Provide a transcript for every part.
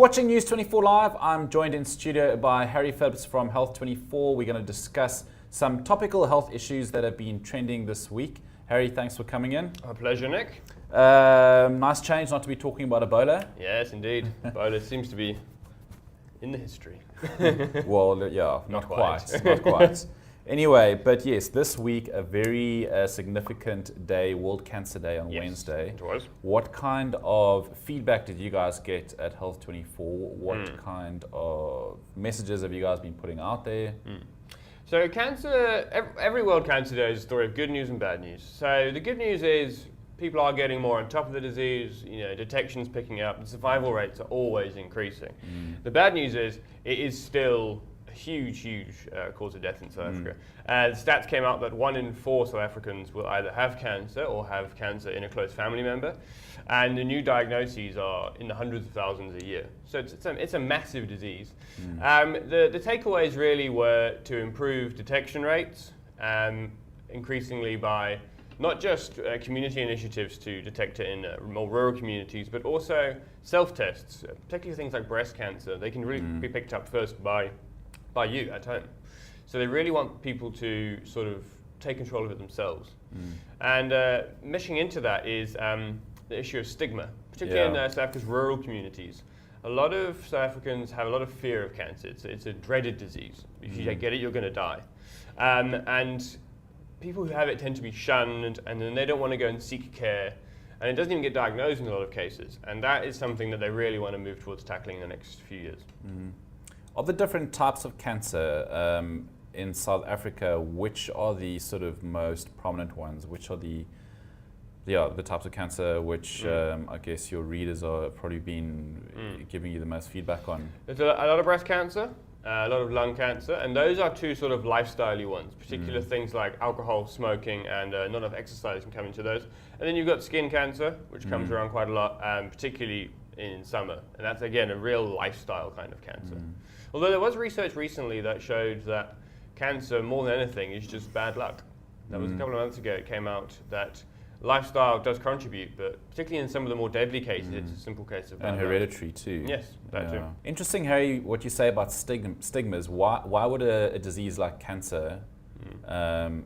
You're watching News 24 Live. I'm joined in studio by Harry Phillips from Health 24. We're going to discuss some topical health issues that have been trending this week. Harry, thanks for coming in. A pleasure, Nick. Nice change not to be talking about Ebola. Yes, indeed. Ebola seems to be in the history. Well, yeah, not quite. quite. Not quite. Anyway, but yes, this week a very significant day, World Cancer Day on Wednesday. It was. What kind of feedback did you guys get at Health 24? What kind of messages have you guys been putting out there? So cancer, every World Cancer Day is a story of good news and bad news. So the good news is people are getting more on top of the disease, detection's picking up, the survival rates are always increasing. The bad news is it is still a huge cause of death in South Africa. The stats came out that 1 in 4 South Africans will either have cancer or have cancer in a close family member. And the new diagnoses are in the hundreds of thousands a year. So it's a massive disease. The takeaways really were to improve detection rates, increasingly by not just community initiatives to detect it in more rural communities, but also self-tests, particularly things like breast cancer. They can really be picked up first by you at home. So they really want people to sort of take control of it themselves. And meshing into that is the issue of stigma, particularly in South Africa's rural communities. A lot of South Africans have a lot of fear of cancer. It's a dreaded disease. If you get it, you're going to die. And people who have it tend to be shunned, and then they don't want to go and seek care. And it doesn't even get diagnosed in a lot of cases. And that is something that they really want to move towards tackling in the next few years. Of the different types of cancer in South Africa, which are the sort of most prominent ones? Which are the types of cancer which I guess your readers are probably been giving you the most feedback on? There's a lot of breast cancer, a lot of lung cancer, and those are two sort of lifestyle-y ones, particular things like alcohol, smoking, and not enough exercise can come into those. And then you've got skin cancer, which comes around quite a lot, particularly in summer. And that's, again, a real lifestyle kind of cancer. Although there was research recently that showed that cancer, more than anything, is just bad luck. That was a couple of months ago. It came out that lifestyle does contribute, but particularly in some of the more deadly cases, it's a simple case of bad and luck. hereditary too. Yes, that too. Interesting, Harry, what you say about stigmas. Why would a disease like cancer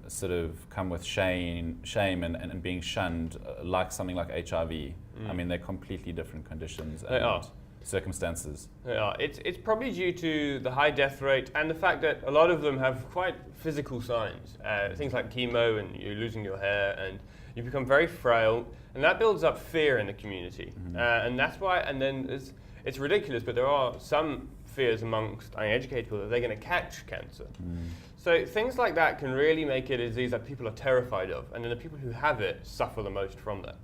sort of come with shame and being shunned like something like HIV? I mean, they're completely different conditions and circumstances. Yeah, it's probably due to the high death rate and the fact that a lot of them have quite physical signs. Things like chemo, and you're losing your hair, and you become very frail, and that builds up fear in the community. And that's why, and then it's ridiculous, but there are some fears amongst uneducated people that they're going to catch cancer. So things like that can really make it a disease that people are terrified of, and then the people who have it suffer the most from that.